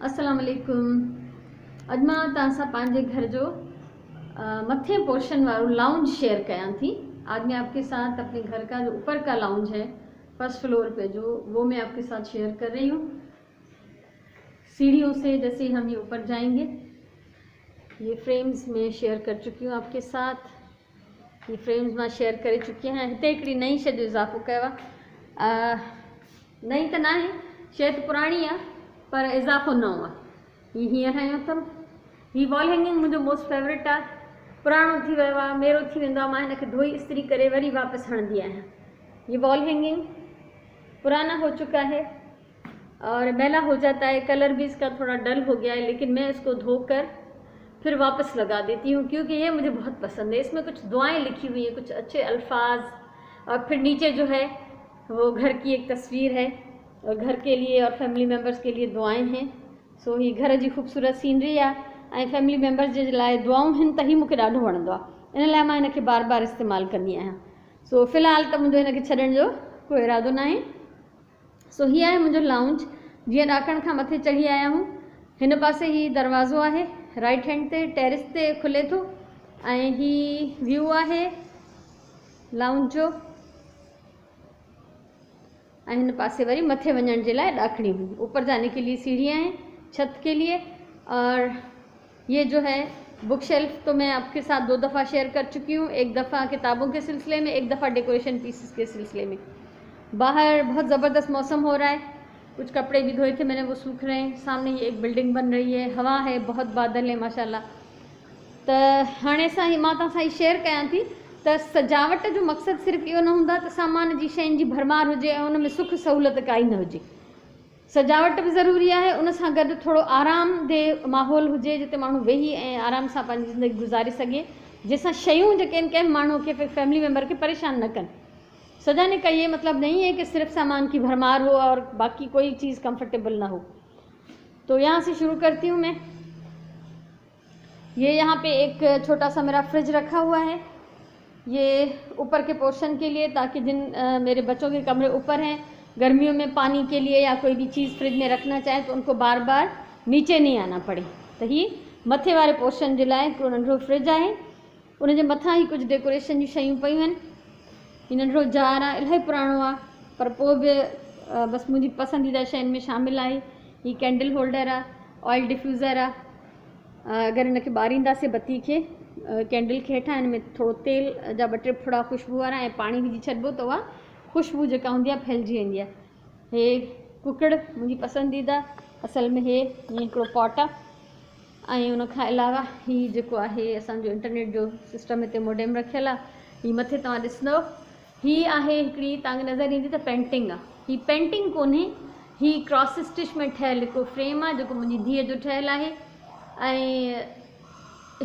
अस्सलाम वालेकुम। अॼु मां तव्हां सां पंहिंजे घर जो मथे पोर्शन वारो लाउंज शेयर कयां थी। आज मैं आपके साथ अपने घर का जो ऊपर का लाउंज है फर्स्ट फ्लोर पे जो वो मैं आपके साथ शेयर कर रही हूँ। सीढ़ियों से जैसे हम ये ऊपर जाएंगे, ये फ्रेम्स में शेयर कर चुकी हूँ आपके साथ। ये फ्रेम्स मां शेयर करे चुकी हैं। हिते हिकिड़ी नई शइ जो इज़ाफ़ो कयो आहे। नई त न आहे, शइ त पुराणी आहे पर इज़ाफ़ो नओं आहे। हीअं हयो अथमि। हीअ वॉल हैंगिंग मुंहिंजो मोस्ट फेवरेट आहे। पुराणो थी वियो आहे, मेरो थी वेंदो आहे, मां हिनखे धोई इस्त्री करे वरी वापसि हणंदी आहियां। ये वॉल हैंगिंग पुराना हो चुका है और मैला हो जाता है, कलर भी इसका थोड़ा डल हो गया है, लेकिन मैं इसको धोकर फिर वापस लगा देती हूँ क्योंकि ये मुझे बहुत पसंद है। इसमें कुछ दुआएं लिखी हुई हैं, कुछ अच्छे अल्फाज, और फिर नीचे जो है वो घर की एक तस्वीर है और घर के लिए और फैमिली मेम्बर्स के लिए दुआएं हैं। सो ही घर जी ख़ूबसूरत सीनरी आहे ऐं फैमिली मेम्बर्स जे लाइ दुआऊं आहिनि त ही मूंखे ॾाढो वणंदो आहे। इन लाइ मां हिनखे बार बार इस्तेमालु कंदी आहियां। सो फ़िलहालु त मुंहिंजो हिनखे छॾण जो कोई इरादो न आहे। सो हीअ आहे मुंहिंजो लाउंज। जीअं ॾाकण खां मथे चढ़ी आया आहियूं, हिन पासे ही दरवाज़ो आहे, राइट हैंड ते टेरिस ते खुले थो ऐं ही व्यू आहे लाउंज जो। ऐं हिन पासे वरी मथे वञण जे लाइ ॾाकणियूं हुई। ऊपर जाने के लिए सीढ़ियाँ हैं छत के लिए। और ये जो है बुक शेल्फ तो मैं आपके साथ 2 दफ़ा शेयर कर चुकी हूँ। एक दफ़ा किताबों के सिलसिले में, एक दफ़ा डेकोरेशन पीसेस के सिलसिले में। बाहर बहुत ज़बरदस्त मौसम हो रहा है, कुछ कपड़े भी धोए थे मैंने, वो सूख रहे हैं। सामने ही एक बिल्डिंग बन रही है, हवा है, बहुत बादल है माशाल्लाह। त हाणे सां ही मां तव्हां सां ही शेयर कयां थी त सजावट जो मक़सदु सिर्फ़ु इहो न हूंदो आहे त सामान जी शयुनि जी भरमार हुजे ऐं उन में सुख सहूलियत काई न हुजे। सजावट बि ज़रूरी आहे, उन सां गॾु थोरो आरामदेह माहौल हुजे जिते माण्हू वेही ऐं आराम सां पंहिंजी ज़िंदगी गुज़ारे सघे, जंहिंसां शयूं जेके आहिनि कंहिं माण्हू खे फैमिली मेम्बर के परेशान न कनि। सजाने का ये मतलब नहीं है कि सिर्फ सामान की भरमार हो और बाकी कोई चीज़ कंफर्टेबल ना हो। तो यहाँ से शुरू करती हूँ मैं। ये यहाँ पे एक छोटा सा मेरा फ्रिज रखा हुआ है, ये ऊपर के पोर्शन के लिए, ताकि जिन मेरे बच्चों के कमरे ऊपर हैं, गर्मियों में पानी के लिए या कोई भी चीज़ फ्रिज में रखना चाहे तो उनको बार बार नीचे नहीं आना पड़े। तो ही मथे वारे पोर्शन जे लाइ हिकिड़ो नंढो फ्रिज आहे। उन जे मथां ही कुछ डेकोरेशन जी शयूं पयूं आहिनि। ही नंढो जार आहे, इलाही पुराणो आहे पर पोइ बि बसि मुंहिंजी पसंदीदा शयुनि में शामिल आहे। ही कैंडल होल्डर आहे, ऑयल डिफ्यूज़र आहे। अगरि हिनखे ॿारींदासीं बत्ती खे, कैंडल खे हेठां हिन में थोरो तेल जा 2 टे फुड़ा खुशबू वारा ऐं पाणी विझी छॾिबो त उहा खुशबू जेका हूंदी आहे फैलिजी वेंदी आहे। हे कुकड़ मुंहिंजी पसंदीदा, असल में हे ईअं हिकिड़ो पॉट आहे। ऐं उनखां अलावा ही जेको आहे असांजो इंटरनेट जो सिस्टम हिते मोडेम रखियलु आहे। ही मथे तव्हां ॾिसंदव, ही आहे हिकिड़ी तव्हांखे नज़र ईंदी त पेंटिंग आहे। ही पेंटिंग कोन्हे, ही क्रॉस स्टिच में ठहियलु हिकिड़ो फ्रेम आहे जेको मुंहिंजी धीअ जो ठहियलु आहे। ऐं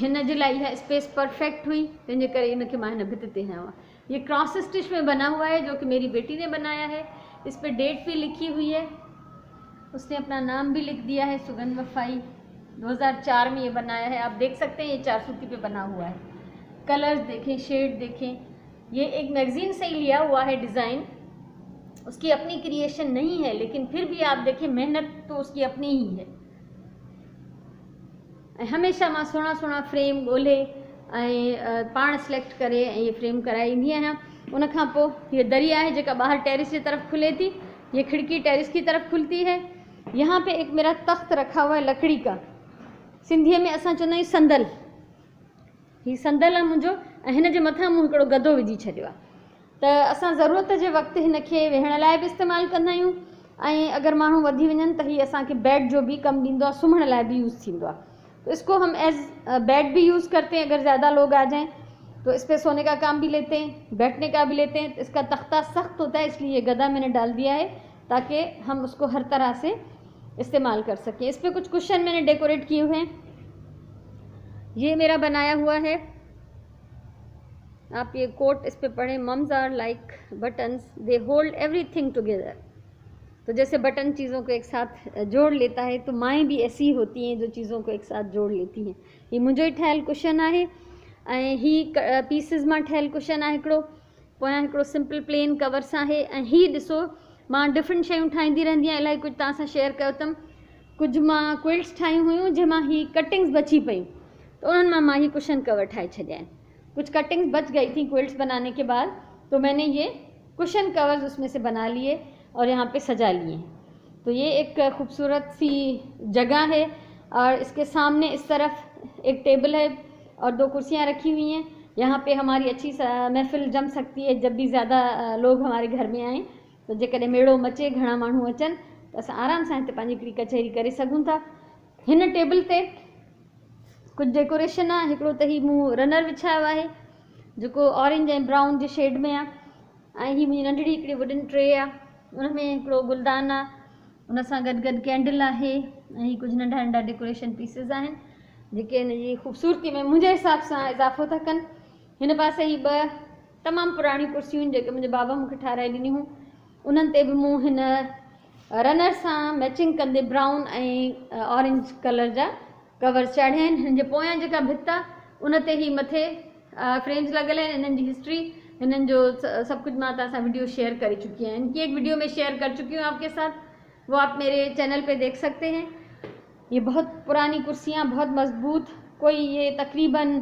हिन जे लाइ इहा स्पेस परफेक्ट हुई, तंहिंजे करे इनखे मां हिन भित ते हयो आहे। ये क्रॉस स्टिच में बना हुआ है जो कि मेरी बेटी ने बनाया है। इस पर डेट भी लिखी हुई है, उसने अपना नाम भी लिख दिया है, सुगंध वफाई। 2004 में ये बनाया है। आप देख सकते हैं ये 4 सूती पे बना हुआ है। कलर्स देखें, शेड देखें। ये एक मैगज़ीन से ही लिया हुआ है डिज़ाइन, उसकी अपनी क्रिएशन नहीं है, लेकिन फिर भी आप देखें मेहनत तो उसकी अपनी ही है। हमेशा मां सुहिणा सुहिणा फ्रेम ॻोल्हे ऐं पाण सिलेक्ट करे ऐं ये फ्रेम कराए ईंदी आहियां। उन खां पोइ हीअ दरी आहे जेका ॿाहिरि टेरिस की तरफ खुले थी। ये खिड़की टेरिस की तरफ खुलती है। यहाँ पे एक मेरा तख्त रखा हुआ है लकड़ी का, सिंधीअ में असां चवंदा आहियूं संदल। ही संदल आहे मुंहिंजो ऐं हिन जे मथां मूं हिकिड़ो गदो विझी छॾियो आहे। त असां ज़रूरत जे वक़्तु हिनखे वेहण लाइ बि इस्तेमालु कंदा आहियूं ऐं अगरि माण्हू वधी वञनि त हीअ असांखे बेड जो बि कमु ॾींदो आहे, सुम्हण लाइ बि यूज़ थींदो आहे। तो इसको हम एज बेड भी यूज़ करते हैं। अगर ज़्यादा लोग आ जाएं तो इस पर सोने का काम भी लेते हैं, बैठने का भी लेते हैं। तो इसका तख्ता सख्त होता है, इसलिए ये गदा मैंने डाल दिया है ताकि हम उसको हर तरह से इस्तेमाल कर सकें। इस पर कुछ कुशन मैंने डेकोरेट किए हुए हैं। ये मेरा बनाया हुआ है, आप ये कोट इस पर पढ़ें, moms are like buttons, they hold everything together. तो जैसे बटन चीज़ों को एक साथ जोड़ लेता है, तो माएँ भी ऐसी ही होती हैं जो चीज़ों को एक साथ जोड़ लेती हैं। ये मुंहिंजो ही ठहियलु कुशन आहे ऐं ही पीसिस मां ठहियलु कुशन आहे हिकिड़ो। पोयां हिकिड़ो सिंपल प्लेन कवर्स आहे। ऐं ही ॾिसो, मां डिफरेंट शयूं ठाहींदी रहंदी आहियां, इलाही कुझु तव्हां सां शेयर कयो अथमि। कुछ मां क्विल्ट्स ठाहियूं हुयूं जंहिंमां ही कटिंग्स बची पयूं, तो उन्हनि मां ही कुशन कवर ठाहे छॾिया आहिनि। कुछ कटिंग्स बच गई थी क्विल्ट्स बनाने के बाद, तो मैंने ये कुशन कवर्स उसमें से बना लिए और यहाँ पे सजा लिए हैं। तो ये एक खूबसूरत सी जगह है और इसके सामने इस तरफ एक टेबल है और 2 कुर्सियाँ रखी हुई हैं। यहाँ पे हमारी अच्छी महफ़िल जम सकती है जब भी ज़्यादा लोग हमारे घर में आएँ। तो जेकॾहिं मेड़ो मचे, घणा माण्हू अचनि, त असां आराम सां हिते पंहिंजी हिकिड़ी कचहरी करे सघूं था। हिन टेबल ते कुझु डेकोरेशन आहे। हिकिड़ो त ही मूं रनर विछायो आहे जेको ऑरेंज ऐं ब्राउन जे शेड में आहे, ऐं ही मुंहिंजी नंढड़ी हिकिड़ी वुडन ट्रे आहे, उन में हिकिड़ो गुलदान आहे, उन सां गॾु गॾु कैंडल आहे, ऐं ही कुझु नंढा नंढा डेकोरेशन पीसिस आहिनि जेके हिन जी ख़ूबसूरती में मुंहिंजे हिसाब सां इज़ाफ़ो था कनि। हिन पासे ही 2 तमामु पुराणियूं कुर्सियूं आहिनि जेके मुंहिंजे बाबा मूंखे ठाराए ॾिनियूं हुयूं। उन्हनि ते बि मूं हिन रनर सां मैचिंग कंदे ब्राउन ऐं ऑरेंज कलर जा कवर चाढ़िया आहिनि। हिन जे पोयां जेका भित आहे उन ते ही मथे फ्रेम्स लॻल आहिनि। इन्हनि जी हिस्ट्री, इन्हनि जो सभु कुछ मैं तव्हां सां वीडियो शेयर कर चुकी हैं। इनकी एक वीडियो में शेयर कर चुकी हूँ आपके साथ, वो आप मेरे चैनल पे देख सकते हैं। ये बहुत पुरानी कुर्सियाँ, बहुत मजबूत, कोई ये तकरीबन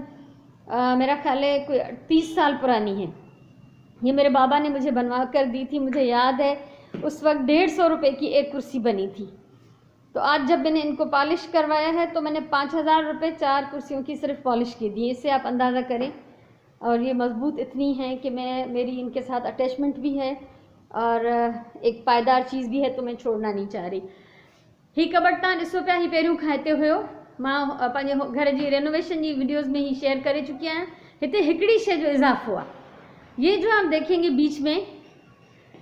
मेरा ख्याल है कोई 30 साल पुरानी है। ये मेरे बाबा ने मुझे बनवा कर दी थी। मुझे याद है उस वक्त 150 रुपये की एक कुर्सी बनी थी। तो आज जब मैंने इनको पॉलिश करवाया है तो मैंने 5000 रुपये 4 कुर्सियों की सिर्फ पॉलिश की दी। इससे आप अंदाज़ा करें। और ये मजबूत इतनी है कि मेरी इनके साथ अटैचमेंट भी है और एक पायदार चीज़ भी है, तो मैं छोड़ना नहीं चाह रही। ही कबट तव्हां ॾिसो पिया, ही पहिरियों खां हिते हुयो। मां पंहिंजे घर जी रेनोवेशन जी वीडियोस में ही शेयर करे चुकी आहियां। हिते हिकिड़ी शइ जो इज़ाफ़ो आहे, ये जो आप देखेंगे बीच में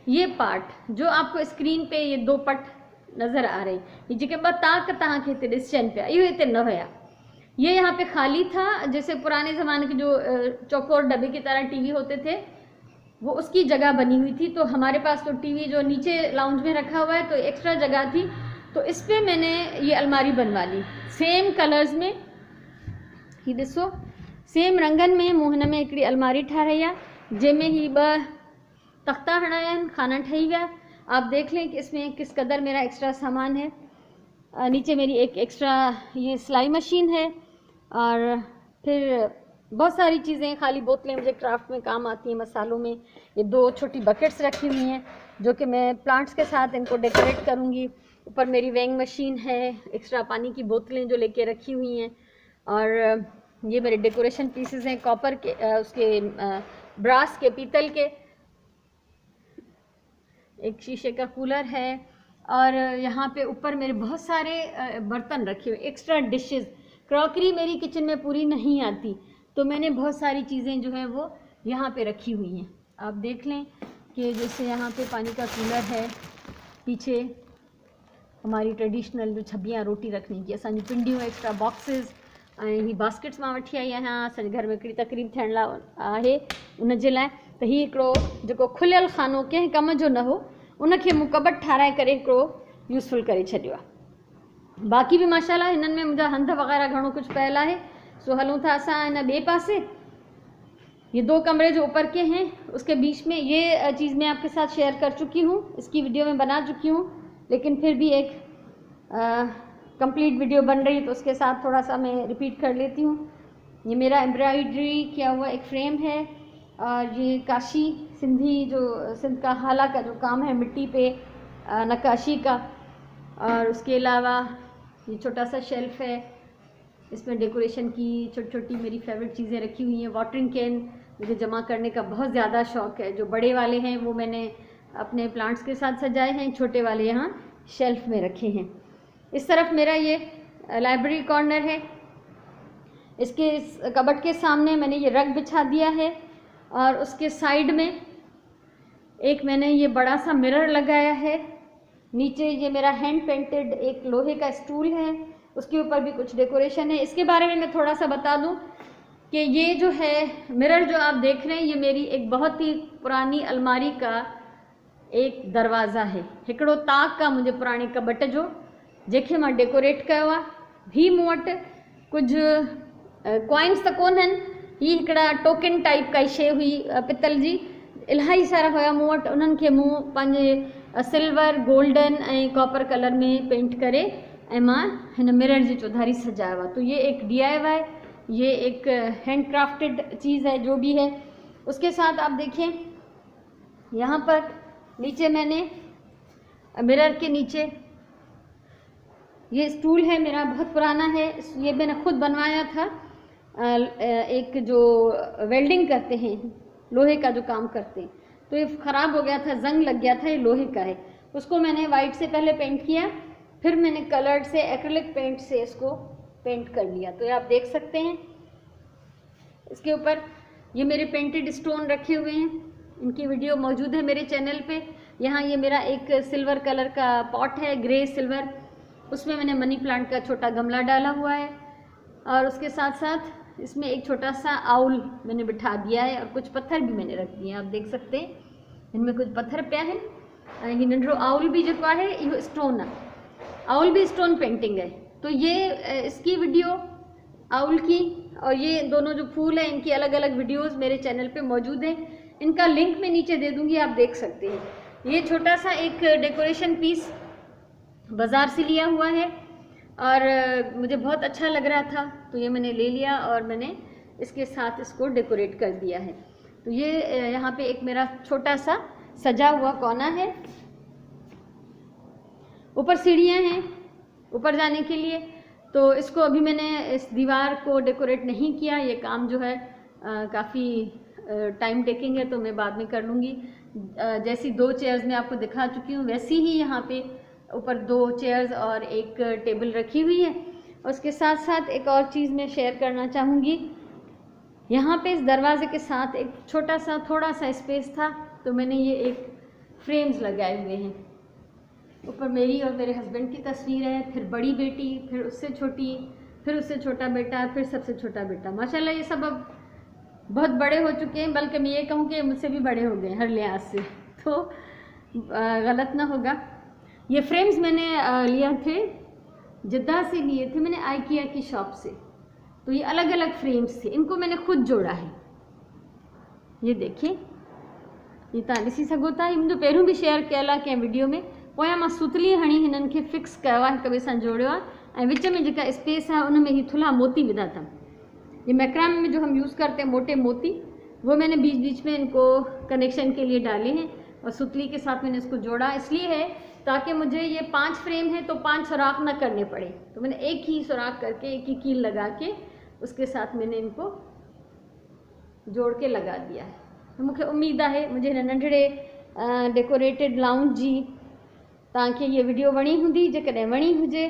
ये पार्ट जो आपको स्क्रीन पे ये 2 पट नज़र आ रहे, ये जेके 2 ताक तव्हांखे हिते ॾिसनि पिया, इहो हिते न हुया। ये यहाँ पे खाली था, जैसे पुराने ज़माने के जो चौकोर डब्बे की तरह टीवी होते थे, वो उसकी जगह बनी हुई थी। तो हमारे पास तो टीवी जो नीचे लाउंज में रखा हुआ है, तो एक्स्ट्रा जगह थी, तो इस पर मैंने ये अलमारी बनवा ली सेम कलर्स में। ही ॾिसो, सेम रंगनि में मूं हिन में हिकिड़ी अलमारी ठाराई आहे जंहिंमें ही 2 तख्ता हणाया आहिनि, खाना ठही विया। आप देख लें कि इसमें किस कदर मेरा एक्स्ट्रा सामान है। नीचे मेरी एक एक्स्ट्रा ये सिलाई मशीन है और फिर बहुत सारी चीज़ें, खाली बोतलें मुझे क्राफ्ट में काम आती हैं, मसालों में। ये 2 छोटी बकेट्स रखी हुई हैं जो कि मैं प्लांट्स के साथ इनको डेकोरेट करूँगी। ऊपर मेरी वेइंग मशीन है, एक्स्ट्रा पानी की बोतलें जो लेके रखी हुई हैं, और ये मेरे डेकोरेशन पीसेस हैं कॉपर के, उसके ब्रास के, पीतल के। एक शीशे का कूलर है और यहाँ पे ऊपर मेरे बहुत सारे बर्तन रखे हुए, एक्स्ट्रा डिशेस। क्रॉकरी मेरी किचन में पूरी नहीं आती, तो मैंने बहुत सारी चीज़ें जो हैं वो यहाँ पे रखी हुई हैं। आप देख लें कि जैसे यहाँ पे पानी का कूलर है, पीछे हमारी ट्रेडिशनल जो छबियाँ रोटी रखने की असांजी पिंडियूं, एक्स्ट्रा बॉक्सिस ऐं ही बास्केट्स मां वठी आई आहियां असांजे घर में हिकिड़ी तकरीब थियण लाइ आहे उन जे लाइ। त हीउ हिकिड़ो जेको खुलियल खानो कंहिं कम जो न हो, उनखे मूं कबट ठाराए करे हिकिड़ो यूज़फुल करे छॾियो आहे। बाक़ी बि माशाल्लाह हिननि में मुंहिंजा हंध वग़ैरह घणो कुझु पियल आहे। सो हलूं था असां हिन ॿिए पासे। ये 2 कमरे जो ऊपर के हैं उसके बीच में ये चीज़ मैं आपके साथ शेयर कर चुकी हूँ, इसकी वीडियो में बना चुकी हूँ, लेकिन फिर भी एक कंप्लीट वीडियो बन रही है तो उसके साथ थोड़ा सा मैं रिपीट कर लेती हूँ। ये मेरा एम्ब्रॉयडरी किया हुआ एक फ्रेम है और ये काशी सिंधी जो सिंध का हाला का जो काम है मिट्टी पे नक्काशी का, और उसके अलावा ये छोटा सा शेल्फ है, इसमें डेकोरेशन की छोटी छोटी मेरी फेवरेट चीज़ें रखी हुई हैं। वाटरिंग कैन मुझे जमा करने का बहुत ज़्यादा शौक़ है। जो बड़े वाले हैं वो मैंने अपने प्लांट्स के साथ सजाए हैं, छोटे वाले यहाँ शेल्फ में रखे हैं। इस तरफ मेरा ये लाइब्रेरी कॉर्नर है। इसके कबट के सामने मैंने ये रग बिछा दिया है और उसके साइड में एक मैंने ये बड़ा सा मिरर लगाया है। नीचे ये मेरा हैंड पेंटेड एक लोहे का स्टूल है, उसके ऊपर भी कुछ डेकोरेशन है। इसके बारे में मैं थोड़ा सा बता दूं कि ये जो है मिरर जो आप देख रहे हैं, ये मेरी एक बहुत ही पुरानी अलमारी का एक दरवाज़ा है। हिकिड़ो ताक का मुझे पुराणे कबट जो जंहिंखे मां डेकोरेट कयो आहे। भी मूं वटि कुझु कॉइन्स त कोन्हनि, ही हिकिड़ा टोकन टाइप काई शइ हुई पितल जी, इलाही सारा हुया मूं वटि। उन्हनि खे मूं पंहिंजे सिल्वर, गोल्डन ऐं कॉपर कलर में पेंट करे ऐं मां हिन मिरर जी चौधारी सजायो आहे। तो ये एक DIY, ये एक हैंड क्राफ्टेड चीज़ है जो भी है। उसके साथ आप देखिए यहाँ पर नीचे मैंने मिरर के नीचे ये स्टूल है मेरा, बहुत पुराना है, ये मैंने खुद बनवाया था। एक जो वेल्डिंग करते हैं, लोहे का जो काम करते हैं, तो ये ख़राब हो गया था, जंग लग गया था, ये लोहे का है। उसको मैंने वाइट से पहले पेंट किया, फिर मैंने कलर्ड से एक्रिलिक पेंट से इसको पेंट कर लिया। तो ये आप देख सकते हैं इसके ऊपर ये मेरे पेंटेड स्टोन रखे हुए हैं, इनकी वीडियो मौजूद है मेरे चैनल पे। यहाँ ये मेरा एक सिल्वर कलर का पॉट है, ग्रे सिल्वर, उसमें मैंने मनी प्लांट का छोटा गमला डाला हुआ है। और उसके साथ साथ इसमें एक छोटा सा आउल मैंने बिठा दिया है, और कुछ पत्थर भी मैंने रख दिए हैं, आप देख सकते हैं इनमें कुछ पत्थर पिया है। ये नंढो आउल भी जो है इहो स्टोन है, आउल भी स्टोन पेंटिंग है। तो ये इसकी वीडियो आउल की और ये दोनों जो फूल हैं इनकी अलग अलग वीडियोस मेरे चैनल पे मौजूद हैं, इनका लिंक मैं नीचे दे दूंगी, आप देख सकते हैं। ये छोटा सा एक डेकोरेशन पीस बाज़ार से लिया हुआ है और मुझे बहुत अच्छा लग रहा था, तो ये मैंने ले लिया और मैंने इसके साथ इसको डेकोरेट कर दिया है। तो ये यहाँ पे एक मेरा छोटा सा सजा हुआ कोना है। ऊपर सीढ़ियाँ हैं ऊपर जाने के लिए, तो इसको अभी मैंने इस दीवार को डेकोरेट नहीं किया, ये काम जो है काफ़ी टाइम टेकिंग है, तो मैं बाद में कर लूँगी। जैसी 2 चेयर्स मैं आपको दिखा चुकी हूँ, वैसी ही यहाँ पे ऊपर 2 चेयर्स और एक टेबल रखी हुई है। और उसके साथ साथ एक और चीज़ मैं शेयर करना चाहूँगी, यहाँ पे इस दरवाजे के साथ एक छोटा सा थोड़ा सा स्पेस था, तो मैंने ये एक फ्रेम्स लगाए हुए हैं। ऊपर मेरी और मेरे हस्बैंड की तस्वीर है, फिर बड़ी बेटी, फिर उससे छोटी, फिर उससे छोटा बेटा, फिर सबसे छोटा बेटा। माशाल्लाह ये सब अब बहुत बड़े हो चुके हैं, बल्कि मैं ये कहूँ कि मुझसे भी बड़े हो गए हर लिहाज से, तो गलत ना होगा। ये फ्रेम्स मैंने लिए थे, जिद्दा से लिए थे मैंने आइकिया की शॉप से। तो ये अलग अलग फ्रेम्स थे, इनको मैंने खुद जोड़ा है। ये देखिए, ये तव्हां ॾिसी सघो था, ये मुंहिंजो पहिरियों बि शेयर कयल आहे कंहिं वीडियो में। पोयां मां सुतली हणी हिननि खे फिक्स कयो आहे, हिक ॿिए सां जोड़ियो आहे, ऐं विच में जेका स्पेस है उनमें ही थुल्हा मोती विधा था। ये मैक्रामे में जो हम यूज़ करते हैं मोटे मोती, वो मैंने बीच बीच में इनको कनेक्शन के लिए डाले हैं, और सुतली के साथ मैंने इसको जोड़ा इसलिए है ताकि मुझे ये 5 फ्रेम है तो 5 सुराख ना करने पड़े। तो मैंने एक ही सुराख करके एक ही कील लगा के उसके साथ मैंने इनको जोड़ के लगा दिया है। तो मुझे उम्मीद है मुझे नंढड़े डेकोरेटेड लाउंज जी तव्हांखे ये वीडियो वणी हूंदी। जेकॾहिं वणी हुजे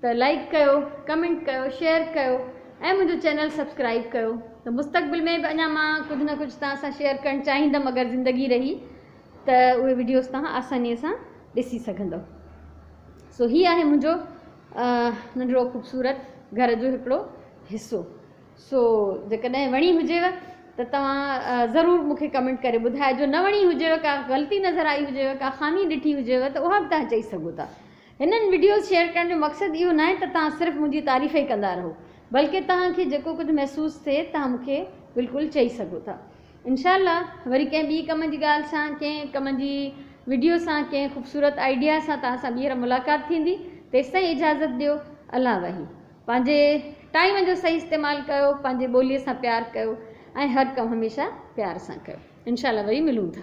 तो लाइक कयो, कमेंट कयो, शेयर कयो ऐं मुझो चैनल सब्सक्राइब कयो। तो मुस्तक़बिल में भी अञा मां कुछ न कुछ तव्हां सां शेयर करणु चाहींदमि, अगर ज़िंदगी रही तो उहे वीडियोस तव्हां आसानीअ सां ॾिसी सघंदव। सो ही आहे मुंहिंजो नंढड़ो ख़ूबसूरत घर जो हिकिड़ो हिस्सो। सो जेकॾहिं वणी हुजेव तो तव्हां ज़रूरु मूंखे कमेंट करे ॿुधाइजो। न वणी हुजेव, का ग़लती नज़र आई हुजेव, का ख़ामी ॾिठी हुजेव, तो उहा बि तव्हां चई सघो था। हिननि वीडियोस शेयर करण जो मक़सदु इहो न आहे त तव्हां सिर्फ़ु मुंहिंजी तारीफ़ ई कंदा रहो, बल्कि तव्हांखे जेको कुझु महसूसु थिए तव्हां मूंखे बिल्कुलु चई सघो था। इंशाअल्लाह वरी कंहिं ॿी कम जी ॻाल्हि सां, कंहिं कम जी वीडियो सां, कंहिं ख़ूबसूरत आइडिया सां तव्हां सां ॿीहर मुलाक़ात थींदी। तेसि ताईं इजाज़त ॾियो। अल्लाह वही। पंहिंजे टाइम जो सही इस्तेमालु कयो, पंहिंजे ॿोलीअ सां प्यारु कयो ऐं हर कमु हमेशह प्यार सां कयो। इंशाअल्लाह वरी मिलूं था।